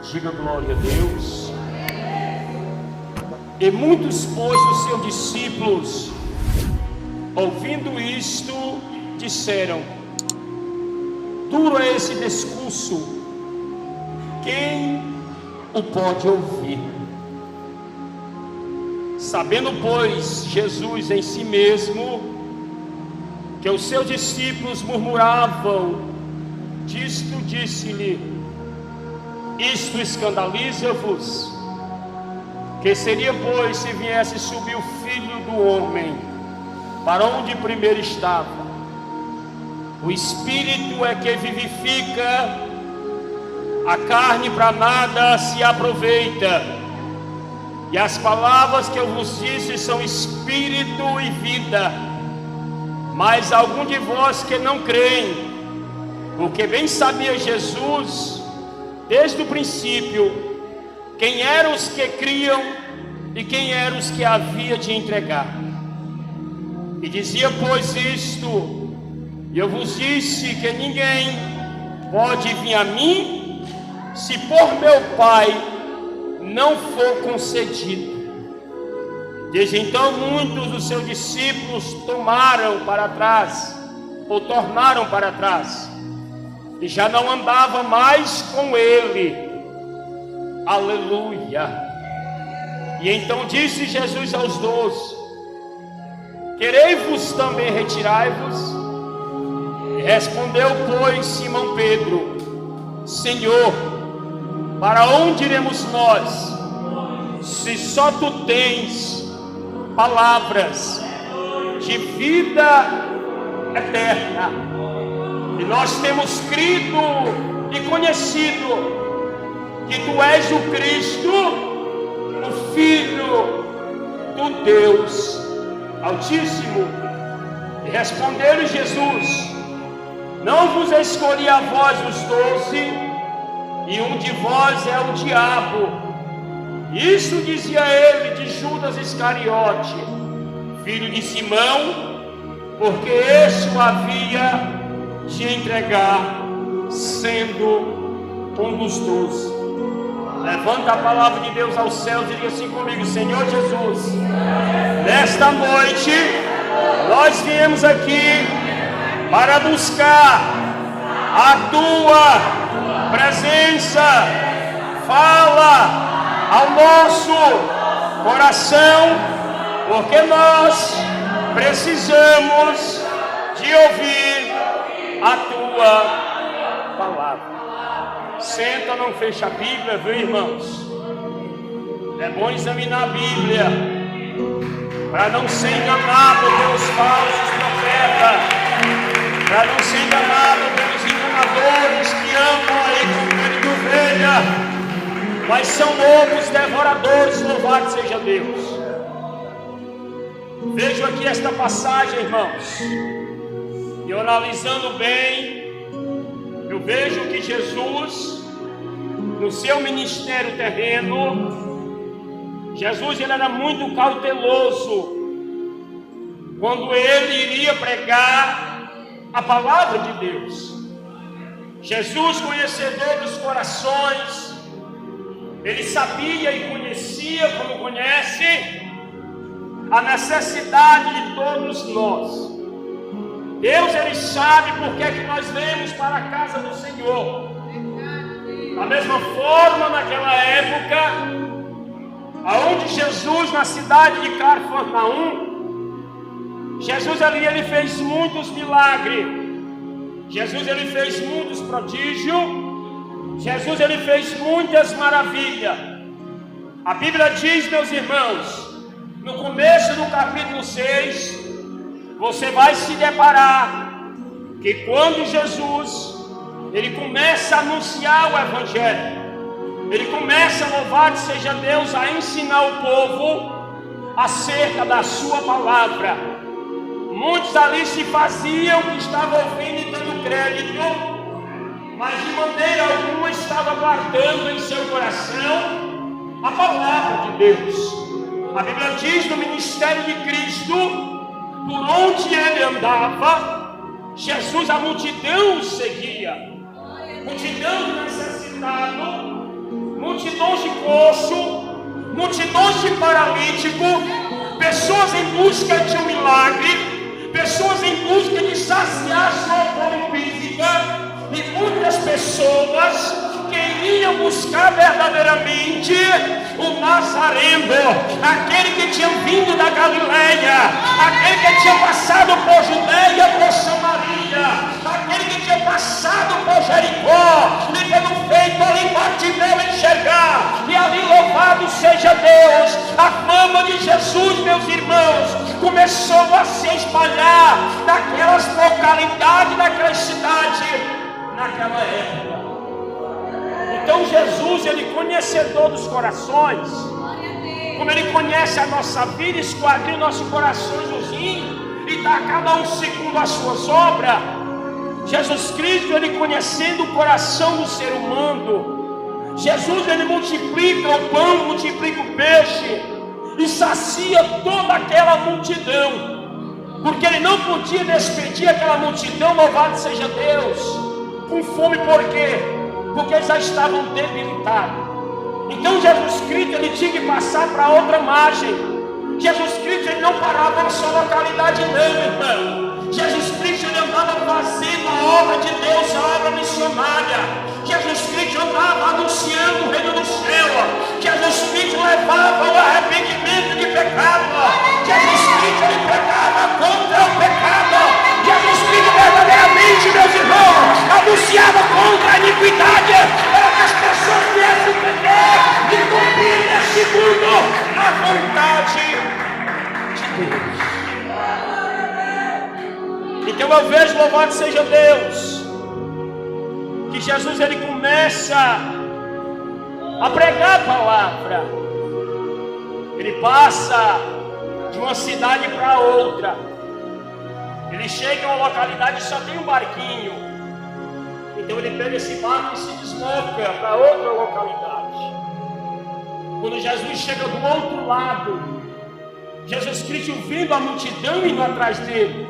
Diga glória a Deus. E muitos, pois, dos seus discípulos, ouvindo isto, disseram: duro é esse discurso, quem o pode ouvir? Sabendo, pois, Jesus em si mesmo que os seus discípulos murmuravam disto, disse-lhe: isto escandaliza-vos? Que seria, pois, se viesse subir o Filho do Homem para onde primeiro estava? O Espírito é que vivifica, a carne para nada se aproveita. E as palavras que eu vos disse são Espírito e vida. Mas algum de vós que não creem, porque bem sabia Jesus, desde o princípio, quem eram os que criam e quem eram os que havia de entregar. E dizia, pois, isto, e eu vos disse que ninguém pode vir a mim, se por meu Pai não for concedido. Desde então muitos dos seus discípulos tornaram para trás, e já não andava mais com ele. Aleluia. E então disse Jesus aos 12: querei-vos também retirai-vos? E respondeu, pois, Simão Pedro: Senhor, para onde iremos nós, se só tu tens palavras de vida eterna? E nós temos crido e conhecido que tu és o Cristo, o Filho do Deus Altíssimo. E respondeu-lhe Jesus: não vos escolhi a vós os 12, e um de vós é o diabo. Isso dizia ele de Judas Iscariote, filho de Simão, porque este o havia de entregar, sendo um dos 12. Levanta a palavra de Deus aos céus e diga assim comigo: Senhor Jesus, nesta noite nós viemos aqui para buscar a tua presença. Fala ao nosso coração, porque nós precisamos de ouvir a tua palavra. Senta, não fecha a Bíblia, viu, irmãos? É bom examinar a Bíblia para não ser enganado pelos falsos profetas, para não ser enganado pelos enganadores que andam aí com pele de ovelha, mas são lobos devoradores. Louvado seja Deus. Vejo aqui esta passagem, irmãos, e analisando bem, eu vejo que Jesus, no seu ministério terreno, Jesus ele era muito cauteloso quando ele iria pregar a palavra de Deus. Jesus, conhecedor dos corações, ele sabia e conhecia, como conhece, a necessidade de todos nós. Deus, ele sabe por que é que nós vemos para a casa do Senhor. Da mesma forma, naquela época, aonde Jesus, na cidade de Cafarnaum, Jesus ali, ele fez muitos milagres. Jesus, ele fez muitos prodígios. Jesus, ele fez muitas maravilhas. A Bíblia diz, meus irmãos, no começo do capítulo 6, você vai se deparar que quando Jesus ele começa a anunciar o Evangelho, ele começa, louvado seja Deus, a ensinar o povo acerca da sua palavra. Muitos ali se faziam que estavam ouvindo e dando crédito, mas de maneira alguma estava guardando em seu coração a palavra de Deus. A Bíblia diz no ministério de Cristo, por onde ele andava, Jesus, a multidão o seguia. Multidão necessitada, coxo, multidões de paralíticos, pessoas em busca de um milagre, pessoas em busca de saciar sua fome física, e muitas pessoas queriam buscar verdadeiramente o Nazareno, aquele que tinha vindo da Galileia, aquele que tinha passado por Judeia, por Samaria, aquele que tinha passado por Jericó, e tendo feito ali Bartimeu enxergar, e ali louvado seja Deus. A fama de Jesus, meus irmãos, começou a se espalhar naquelas localidades, naquelas cidades, naquela época. Então Jesus, ele conhecedor dos corações, como ele conhece a nossa vida, esquadrinha nossos corações nos e dá a cada um segundo as suas obras. Jesus Cristo, ele conhecendo o coração do ser humano, Jesus, ele multiplica o pão, multiplica o peixe e sacia toda aquela multidão, porque ele não podia despedir aquela multidão, louvado seja Deus, com fome. Por quê? Porque eles já estavam debilitados. Então Jesus Cristo, ele tinha que passar para outra margem. Jesus Cristo, ele não parava na sua localidade não, irmão. Jesus Cristo, ele andava fazendo a obra de Deus, a obra missionária. Jesus Cristo andava anunciando o reino do céu. Jesus Cristo levava o arrependimento de pecado. Jesus Cristo, ele pregava contra o pecado. Jesus Cristo verdadeiramente, meus irmãos, anunciava contra a iniquidade, para que as pessoas viessem entender e cumprir nesse mundo a vontade de Deus. Então eu vejo, louvado seja Deus, que Jesus, ele começa a pregar a palavra. Ele passa de uma cidade para outra. Ele chega em uma localidade e só tem um barquinho. Então ele pega esse barco e se desloca para outra localidade. Quando Jesus chega do outro lado, Jesus Cristo vendo a multidão indo atrás dele,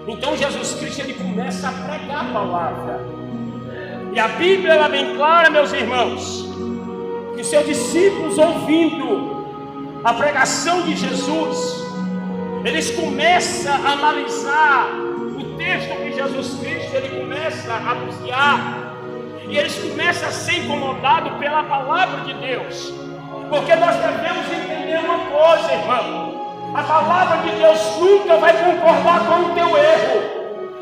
então Jesus Cristo, ele começa a pregar a palavra. E a Bíblia, ela é bem clara, meus irmãos, que os seus discípulos, ouvindo a pregação de Jesus, eles começam a analisar o texto que Jesus Cristo, ele começa a anunciar, e eles começam a ser incomodados pela palavra de Deus, porque nós devemos entender uma coisa, irmão: a palavra de Deus nunca vai concordar com o teu erro,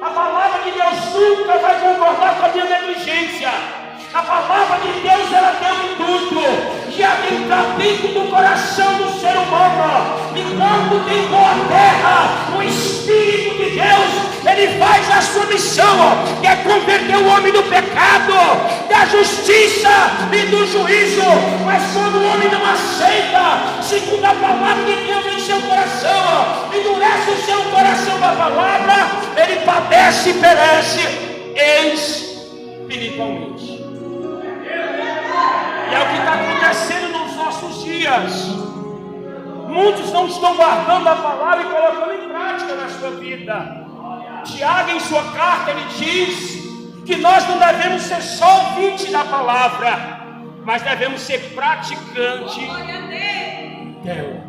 a palavra de Deus nunca vai concordar com a tua negligência. A palavra de Deus, ela tem um intuito de adentrar dentro do coração do ser humano. E quando tem boa terra, o Espírito de Deus, ele faz a sua missão, que é converter o homem do pecado, da justiça e do juízo. Mas quando o homem não aceita, segundo a palavra de Deus em seu coração, endurece o seu coração da palavra, ele padece e perece espiritualmente. E é o que está acontecendo nos nossos dias. Muitos não estão guardando a palavra e colocando em prática na sua vida. Tiago, em sua carta, ele diz que nós não devemos ser só ouvintes da palavra, mas devemos ser praticantes dela.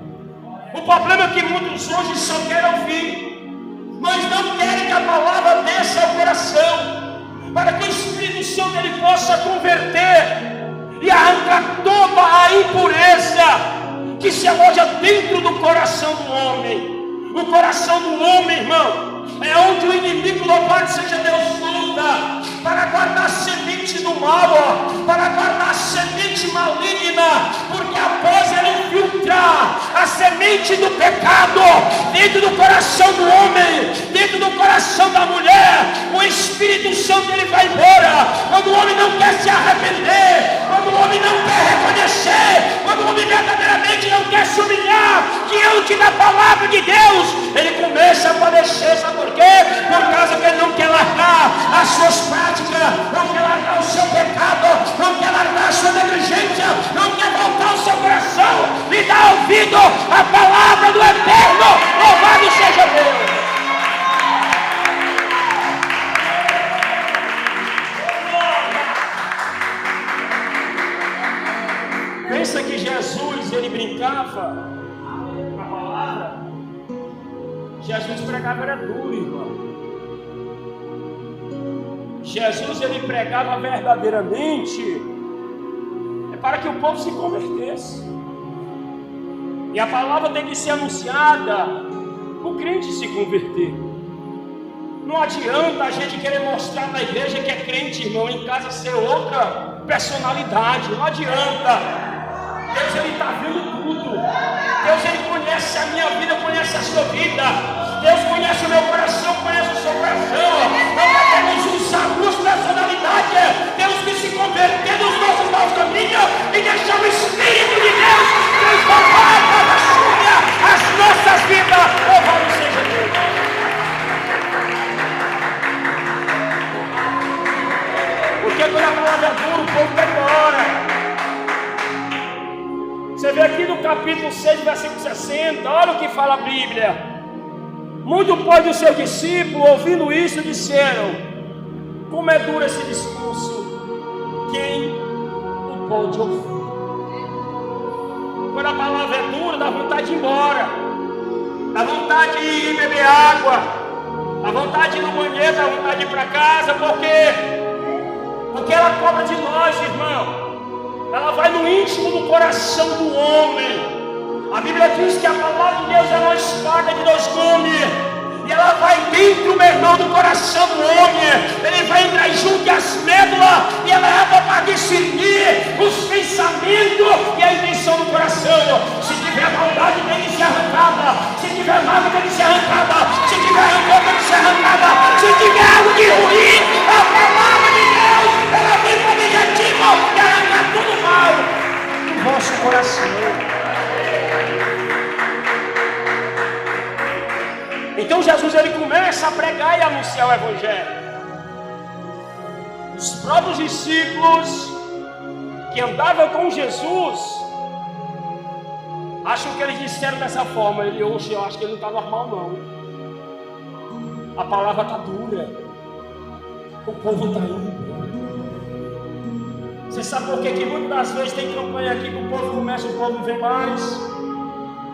O problema é que muitos hoje só querem ouvir, mas não querem que a palavra desça ao coração, para que o Espírito Santo ele possa converter e arrancar toda a impureza que se aloja dentro do coração do homem. O coração do homem, irmão, é onde o inimigo, louvado seja Deus, luta para guardar a semente do mal, para guardar a semente maligna, porque após ele filtrar a semente do pecado dentro do coração do homem, dentro do coração da mulher, o Espírito Santo ele vai embora. Quando o homem não quer se arrepender, quando o homem não quer reconhecer, quando o homem verdadeiramente não quer se humilhar diante da palavra de Deus, ele começa a padecer. Sabe por quê? Por causa que ele não quer largar as suas práticas, não quer largar o seu pecado, não quer largar a sua negligência, não quer voltar o seu coração e dar ouvido à palavra do Eterno. Louvado seja Deus. pensa que Jesus, ele brincava com a palavra? Jesus pregava era duro, irmão. Jesus, ele pregava verdadeiramente para que o povo se convertesse. E a palavra tem que ser anunciada o crente se converter. Não adianta a gente querer mostrar na igreja que é crente, irmão, em casa ser outra personalidade. Não adianta. Deus, ele está vendo tudo. Deus, ele conhece a minha vida, conhece a sua vida. Deus conhece o meu coração, conhece o seu coração. Não podemos usar duas personalidades. Temos que se converter dos nossos maus caminhos e deixar o Espírito de Deus transformar as nossas vidas. Louvado seja Deus. Porque quando a palavra é dura, o povo vai embora. Você vê aqui no capítulo 6, versículo 60, olha o que fala a Bíblia. Muito pode o seu discípulo, ouvindo isso, disseram: como é duro esse discurso, quem o pode ouvir? Quando a palavra é dura, dá vontade de ir embora, dá vontade de ir beber água, dá vontade de ir no banheiro, dá vontade de ir para casa. Por quê? Porque ela cobra de nós, irmão. Ela vai no íntimo do coração do homem. A Bíblia diz que a palavra de Deus é uma espada de dois gumes. E ela vai dentro, meu irmão, do coração do homem. Ele vai entrar junto às médulas. E ela é para discernir os pensamentos e a intenção do coração. Se tiver maldade, tem que ser arrancada. Se tiver mágoa, tem que ser arrancada. Se tiver rancor, tem que ser arrancada. Se tiver algo de ruim, a palavra de Deus, ela vem com o objetivo de arrancar tudo mal do vosso coração. Então Jesus, ele começa a pregar e anunciar o Evangelho. Os próprios discípulos que andavam com Jesus, acham que eles disseram dessa forma: eu acho que ele não está normal não. A palavra está dura, o povo está indo. Você sabe por que muitas das vezes tem campanha aqui que o povo começa, o povo não vem mais?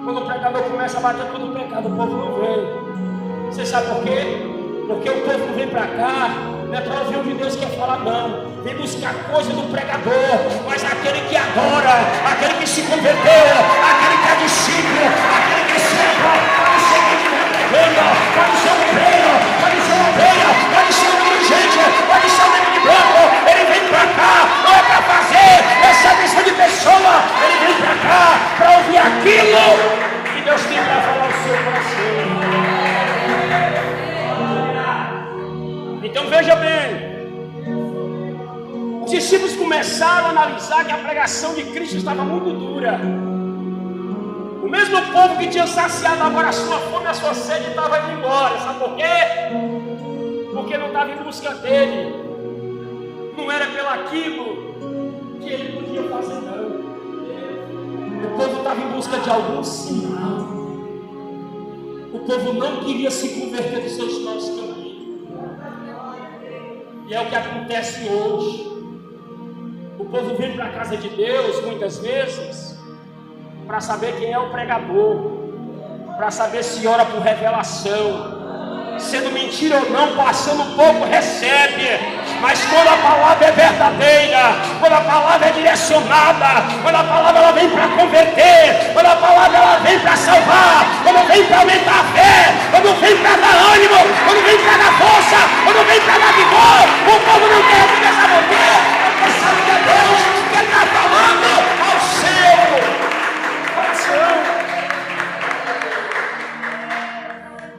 Quando o pregador começa a bater todo o pecado, o povo não vem. Você sabe por quê? Porque o povo não vem para cá, não é para ouvir o que Deus quer falar, não. Vem buscar coisa do pregador. Mas aquele que adora, aquele que se converteu, aquele que é discípulo, aquele que serve, pode ser quem estiver pregando, pode ser um obreiro, pode ser uma ovelha, pode ser um dirigente, pode ser um negro de branco. Ele vem para cá, não é para fazer essa missão de pessoa. Ele vem para cá para ouvir aquilo que Deus tem para falar ao seu coração. Então veja bem, os discípulos começaram a analisar que a pregação de Cristo estava muito dura. O mesmo povo que tinha saciado agora a sua fome e a sua sede estava indo embora. Sabe por quê? Porque não estava em busca dele. Não era pelo aquilo que ele podia fazer, não. O povo estava em busca de algum sinal. O povo não queria se converter dos seus maus caminhos. E é o que acontece hoje. O povo vem para a casa de Deus muitas vezes para saber quem é o pregador, para saber se ora por revelação. Sendo mentira ou não, passando um pouco, recebe. Mas quando a palavra é verdadeira, quando a palavra é direcionada, quando a palavra ela vem para converter, quando a palavra ela vem para salvar, quando vem para aumentar a fé, quando vem para dar ânimo, quando vem para dar força, quando vem para dar vigor, o povo não quer ouvir essa boquinha, porque sabe que é Deus que está falando ao seu coração.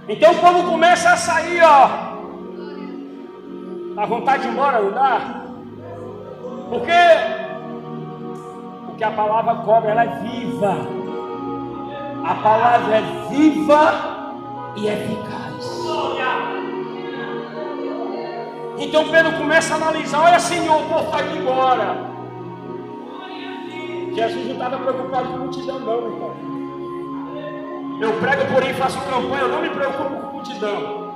Então o povo começa a sair, ó. A vontade de ir embora, não dá? Por quê? Porque a palavra cobra, ela é viva. A palavra é viva e eficaz. Então Pedro começa a analisar: olha, Senhor, o povo está indo embora. Jesus não estava preocupado com multidão, não, irmão. Eu prego, porém faço campanha, eu não me preocupo com multidão.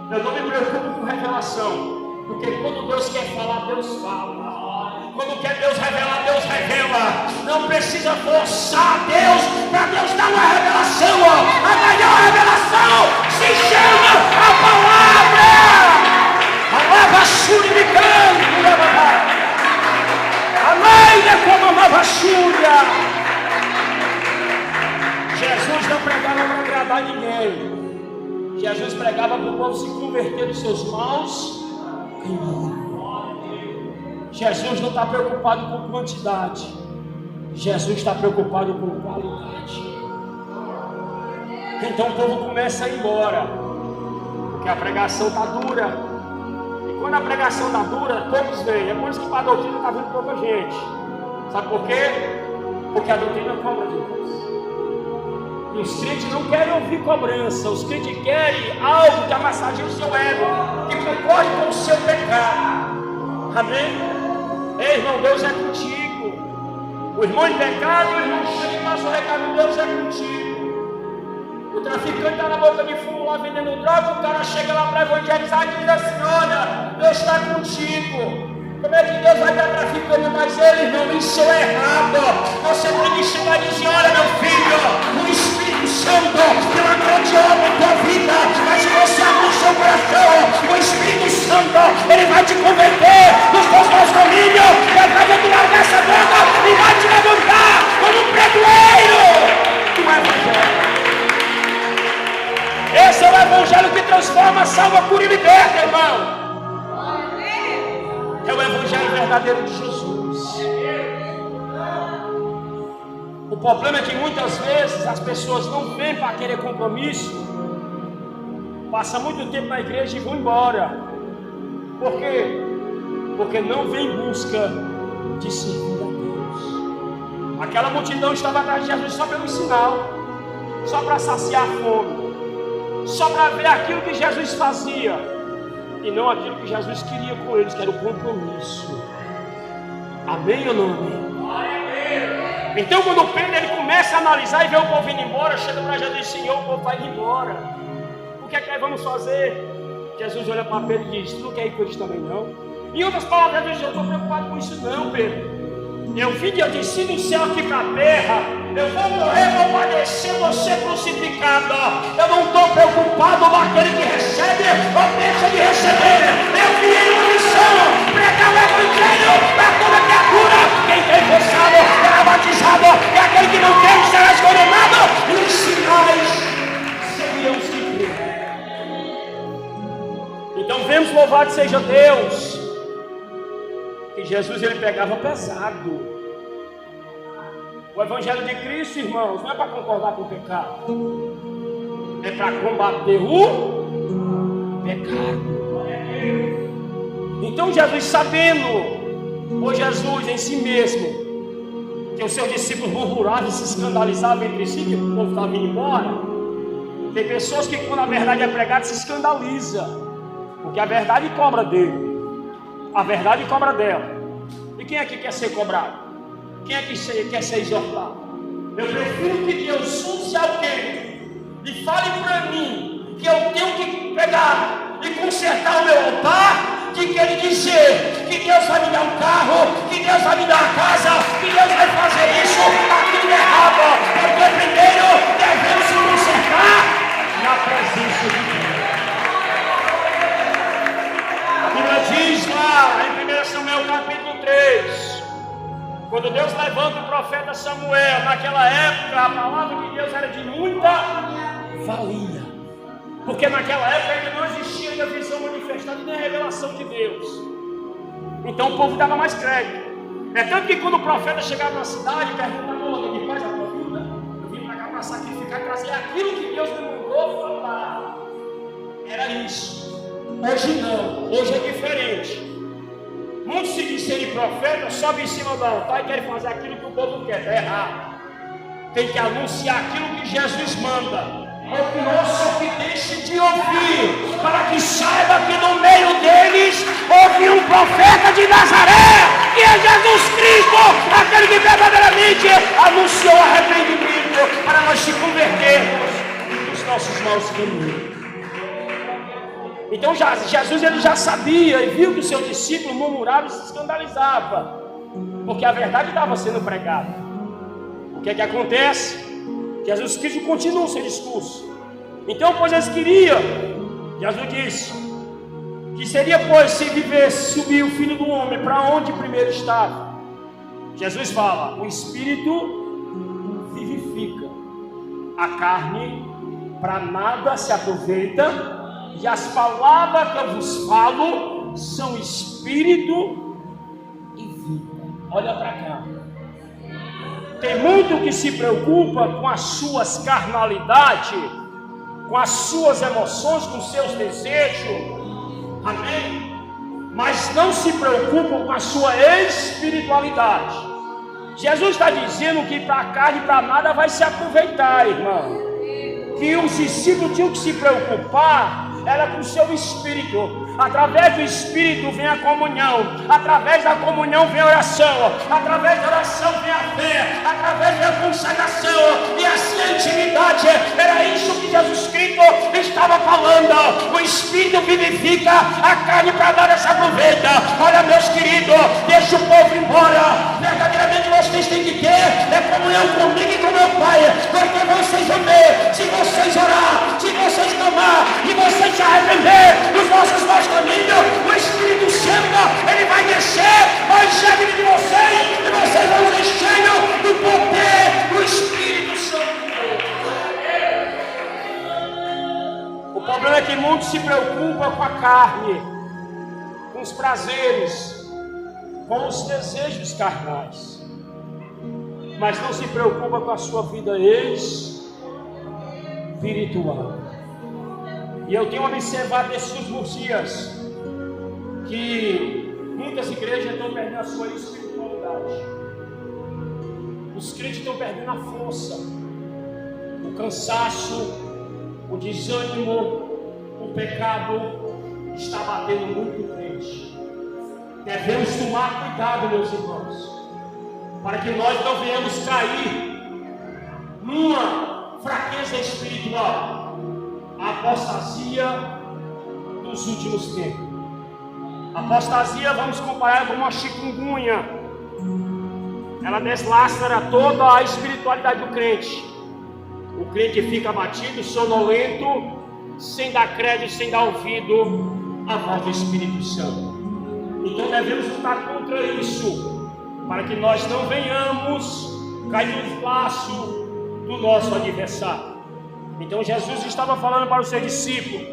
Eu não me preocupo com revelação. Porque quando Deus quer falar, Deus fala. Quando quer Deus revelar, Deus revela. Não não precisa forçar a Deus para Deus dar uma revelação. A melhor revelação se chama a palavra. A lava suribicando. A lei é como a lava súria. Jesus não pregava para agradar ninguém. Jesus pregava para o povo se converter dos seus maus caminhos. Jesus não está preocupado com quantidade. Jesus está preocupado com qualidade. Então o povo começa a ir embora, porque a pregação está dura. E quando a pregação está dura, todos vêm. É por isso que para a doutrina está vindo pouca gente. Sabe por quê? Porque a doutrina cobra de Deus. E os crentes não querem ouvir cobrança. Os crentes querem algo que amassageie o seu ego, que concorde com o seu pecado. Amém? Ei, irmão, Deus é contigo. O irmão em pecado, o irmão chega e passa o recado: Deus é contigo. O traficante está na boca de fumo lá vendendo droga. O cara chega lá para evangelizar e diz assim: olha, Deus está contigo. Como é que Deus vai estar traficando mais ele, irmão? Isso é errado. Você tem que chegar e dizer: olha, meu filho, o Espírito Santo tem uma grande obra em tua vida, mas se você abrir o seu coração, o Espírito Santo, ele vai te converter dos teus maus caminhos, vai fazer tu largar essa droga e vai te levantar como um pregoeiro do Evangelho. Esse é o Evangelho que transforma, salva, cura e liberta, irmão. É o Evangelho verdadeiro de Jesus. O problema é que muitas vezes as pessoas não vêm para querer compromisso, passam muito tempo na igreja e vão embora. Por quê? Porque não vem em busca de servir a Deus. Aquela multidão estava atrás de Jesus só pelo sinal, só para saciar a fome, só para ver aquilo que Jesus fazia. E não aquilo que Jesus queria com eles, que era o compromisso. Amém ou não amém? Então quando Pedro ele começa a analisar e vê o povo indo embora, chega para Jesus e diz: Senhor, o povo vai indo embora. O que é que nós vamos fazer? Jesus olha para Pedro e diz: tu não quer ir com eles também não? Em outras palavras, Jesus diz: eu estou preocupado com isso não, Pedro. Eu vim de desci do céu aqui para a terra. Eu vou morrer, vou padecer, vou ser crucificado. Eu não estou preocupado com aquele que recebe ou deixa de receber. Eu vim em uma missão, pregar o Evangelho para toda criatura. Quem tem forçado será batizado, e aquele que não tem será condenado. E os sinais seriam os que creem. Então vemos, louvado seja Deus, que Jesus ele pegava pesado. O Evangelho de Cristo, irmãos, não é para concordar com o pecado, é para combater o pecado. Então Jesus, sabendo, ou Jesus em si mesmo, que os seus discípulos murmuravam e se escandalizavam entre si, que o povo estava indo embora. Tem pessoas que quando a verdade é pregada se escandaliza, porque a verdade cobra dele, a verdade cobra dela. E quem é que quer ser cobrado? Quem é que quer ser exortado? Eu prefiro que Deus use alguém e fale para mim que eu tenho que pegar e consertar o meu altar, que ele dizer que Deus vai me dar um carro, que Deus vai me dar uma casa, que Deus vai fazer isso, aquilo é errado. Porque primeiro devemos se consertar na presença de Deus. A Bíblia diz lá em 1 Samuel capítulo 3, quando Deus levanta o profeta Samuel, naquela época a palavra de Deus era de muita valia, porque naquela época ainda não existia ainda a visão manifestada nem a revelação de Deus. Então o povo dava mais crédito. É tanto que quando o profeta chegava na cidade, perguntava: "Ô, que faz a tua vida? Eu vim para cá para sacrificar, trazer aquilo que Deus me mandou falar." Era isso. Hoje não, hoje é diferente. Muitos se disserem profeta, sobe em cima do altar e querem fazer aquilo que o povo quer. Está errado. Tem que anunciar aquilo que Jesus manda. O nosso que deixe de ouvir, para que saiba que no meio deles houve um profeta de Nazaré, que é Jesus Cristo, aquele que verdadeiramente anunciou arrependimento para nós se convertermos dos nossos maus caminhos. Então Jesus ele já sabia e viu que o seu discípulo murmurava e se escandalizava, porque a verdade estava sendo pregada. O que é que acontece? Jesus Cristo continua o seu discurso. Então, pois eles queriam, Jesus disse, que seria, pois, se vivesse, subir o Filho do Homem para onde primeiro estava. Jesus fala, o Espírito vivifica, a carne para nada se aproveita, e as palavras que eu vos falo são Espírito e vida. Olha para cá. Tem muito que se preocupa com as suas carnalidades, com as suas emoções, com os seus desejos, amém? Mas não se preocupa com a sua espiritualidade. Jesus está dizendo que para a carne, para nada vai se aproveitar, irmão. Que os discípulos tinham que se preocupar era com o seu espírito. Através do espírito vem a comunhão, através da comunhão vem a oração, através da oração vem a fé, através da consagração, e assim a intimidade. Era isso que Jesus Cristo estava falando. O espírito vivifica, a carne para nada se aproveita. Olha, meus queridos, deixa o povo embora. Verdadeiramente vocês têm que ter comunhão comigo e com meu Pai, porque vocês vão ver, se vocês orar, se vocês clamar e vocês se arrepender dos vossos maus caminhos, o Espírito Santo ele vai descer ao enxergue de vocês, e vocês vão ser cheios do poder do Espírito Santo. O problema é que muitos se preocupam com a carne, com os prazeres, com os desejos carnais, mas não se preocupa com a sua vida espiritual. E eu tenho observado nesses últimos dias que muitas igrejas estão perdendo a sua espiritualidade. Os crentes estão perdendo a força, o cansaço, o desânimo, o pecado está batendo muito no crente. Devemos tomar cuidado, meus irmãos, para que nós não venhamos cair numa fraqueza espiritual. A apostasia dos últimos tempos. A apostasia vamos comparar com uma chikungunya. Ela deslastra toda a espiritualidade do crente. O crente fica abatido, sonolento, sem dar crédito, sem dar ouvido à voz do Espírito Santo. Então devemos lutar contra isso, para que nós não venhamos cair no laço do nosso adversário. Então Jesus estava falando para os seus discípulos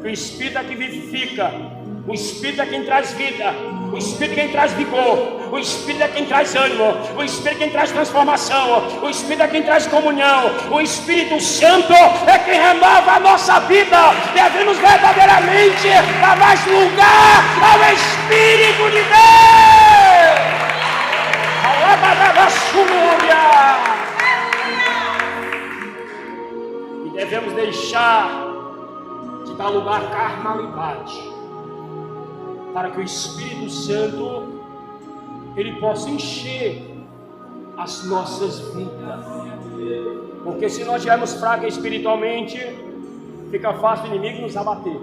que o Espírito é que vivifica, o Espírito é quem traz vida, o Espírito é quem traz vigor, o Espírito é quem traz ânimo, o Espírito é quem traz transformação, o Espírito é quem traz comunhão, o Espírito Santo é quem renova a nossa vida. Devemos verdadeiramente dar mais lugar ao Espírito de Deus. Devemos deixar de dar lugar à carnalidade, para que o Espírito Santo ele possa encher as nossas vidas. Porque se nós estivermos fracos espiritualmente, fica fácil o inimigo nos abater.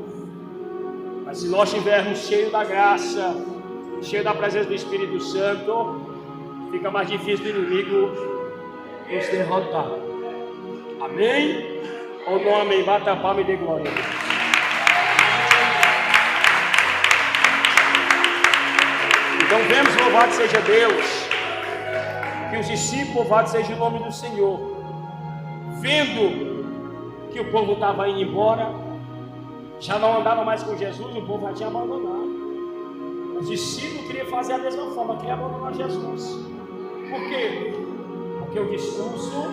Mas se nós estivermos cheios da graça, cheios da presença do Espírito Santo, fica mais difícil do inimigo nos derrotar. Amém? Ou não, amém? Bata a palma e dê glória. Então vemos, louvado seja Deus, que os discípulos, louvado seja o nome do Senhor, vendo que o povo estava indo embora, já não andava mais com Jesus, o povo já tinha abandonado. Os discípulos queriam fazer a mesma forma, queriam abandonar Jesus. Por quê? Porque o discurso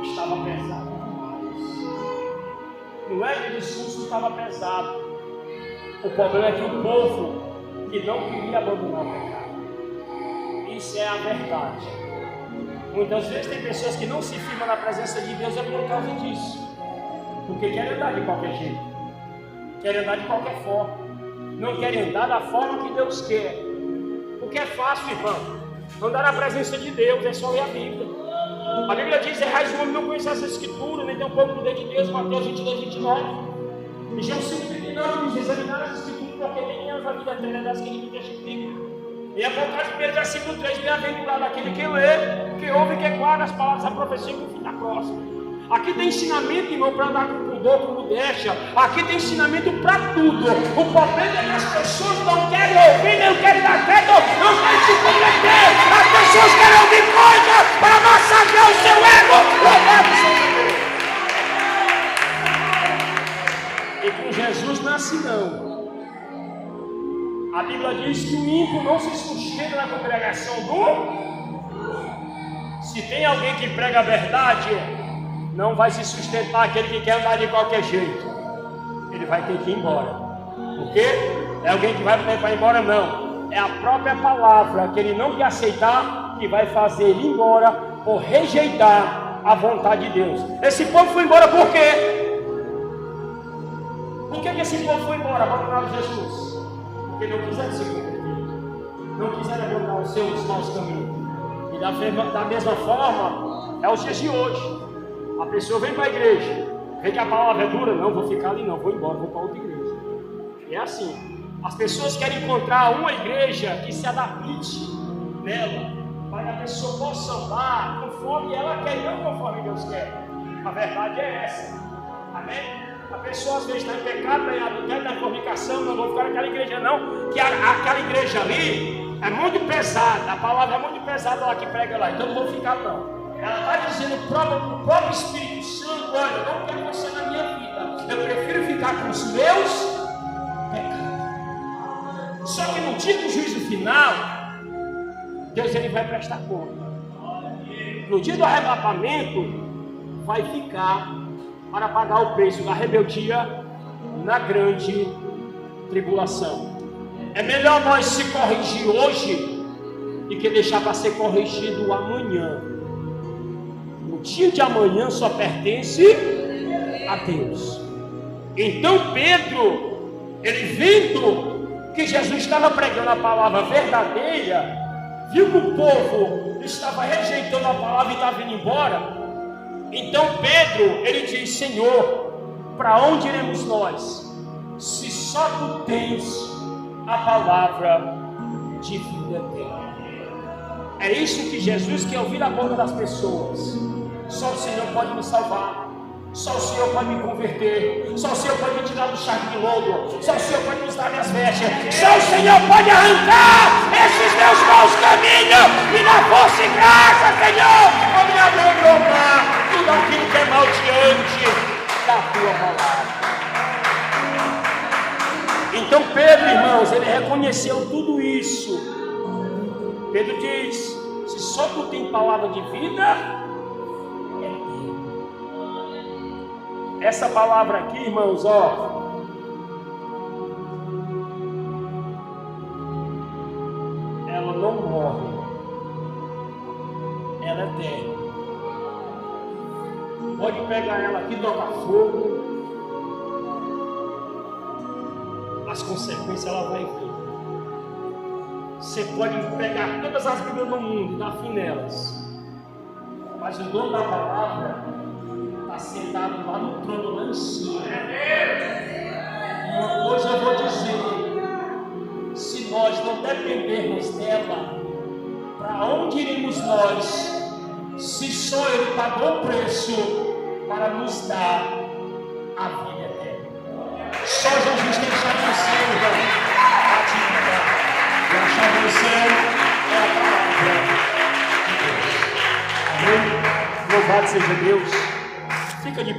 estava pesado. Não é que o discurso estava pesado. O problema é que o povo que não queria abandonar o pecado. Isso é a verdade. Muitas vezes tem pessoas que não se firmam na presença de Deus é por causa disso. Porque querem andar de qualquer jeito. Querem andar de qualquer forma. Não querem andar da forma que Deus quer. Porque é fácil, irmão. Andar na presença de Deus é só ler a Bíblia. A Bíblia diz: errais o homem não conhece essa escritura, nem tem um pouco do poder de Deus. Mateus 22, 29. E João 5,39 diz: examinar as escrituras, porque tem a vida eterna das que ele me deixa comigo. E a vontade de 1 versículo 3: bem-aventurado aquele que lê, que ouve e que guarda as palavras da profecia com o fim da próxima. Aqui tem ensinamento, irmão, para andar com pudor, com modéstia. Aqui tem ensinamento para tudo. O problema é que as pessoas não querem ouvir, não querem dar crédito, não querem se converter. As pessoas querem ouvir coisas para massagear o seu ego. E com Jesus não é assim não. A Bíblia diz que o ímpio não se sustenta na congregação do... Se tem alguém que prega a verdade, não vai se sustentar aquele que quer andar de qualquer jeito. Ele vai ter que ir embora. Por quê? É alguém que vai ir embora? Não. É a própria palavra que ele não quer aceitar que vai fazer ele ir embora por rejeitar a vontade de Deus. Esse povo foi embora por quê? Por que esse povo foi embora? Abandonaram Jesus. Porque não quiseram se converter. Não quiseram abandonar os seus maus caminhos. E da mesma forma, é os dias de hoje. A pessoa vem para a igreja, vê que a palavra é dura, não, vou ficar ali não, vou embora, vou para outra igreja. E é assim, as pessoas querem encontrar uma igreja que se adapte nela, para que a pessoa possa andar conforme ela quer, não conforme Deus quer. A verdade é essa, amém? A pessoa às vezes está em pecado, está em fornicação, não vou ficar naquela igreja não, que aquela igreja ali é muito pesada, a palavra é muito pesada lá que prega lá, então não vou ficar não. Ela está dizendo para o próprio Espírito Santo: olha, eu não quero você na minha vida, eu prefiro ficar com os meus pecados. Só que no dia do juízo final, Deus ele vai prestar conta. No dia do arrebatamento, vai ficar para pagar o preço da rebeldia na grande tribulação. É melhor nós se corrigir hoje do que deixar para ser corrigido amanhã. O dia de amanhã só pertence a Deus. Então Pedro, ele vendo que Jesus estava pregando a palavra verdadeira, viu que o povo estava rejeitando a palavra e estava indo embora. Então Pedro, ele diz: Senhor, para onde iremos nós, se só tu tens a palavra de vida eterna? É isso que Jesus quer ouvir da boca das pessoas. Só o Senhor pode me salvar, só o Senhor pode me converter, só o Senhor pode me tirar do charco de lodo, só o Senhor pode nos dar minhas vestes, só o Senhor pode arrancar esses meus maus caminhos e na força e graça, Senhor, vou me abandonar tudo aquilo que é mal diante da tua palavra. Então Pedro, irmãos, ele reconheceu tudo isso. Pedro diz: se só tu tem palavra de vida, essa palavra aqui, irmãos, ó, ela não morre, ela é eterna. Pode pegar ela aqui, tocar fogo, as consequências ela vai vir. Você pode pegar todas as Bíblias do mundo e dar fim nelas, mas o dono da palavra está sentado lá no trono, lá em cima. Uma coisa eu vou dizer: se nós não dependermos dela, para onde iremos nós, se só Ele pagou o preço para nos dar a vida eterna? Só Jesus tem chave no céu, irmão, para te dar. E a chave no céu é a palavra de Deus. Amém? Louvado seja Deus. Fica de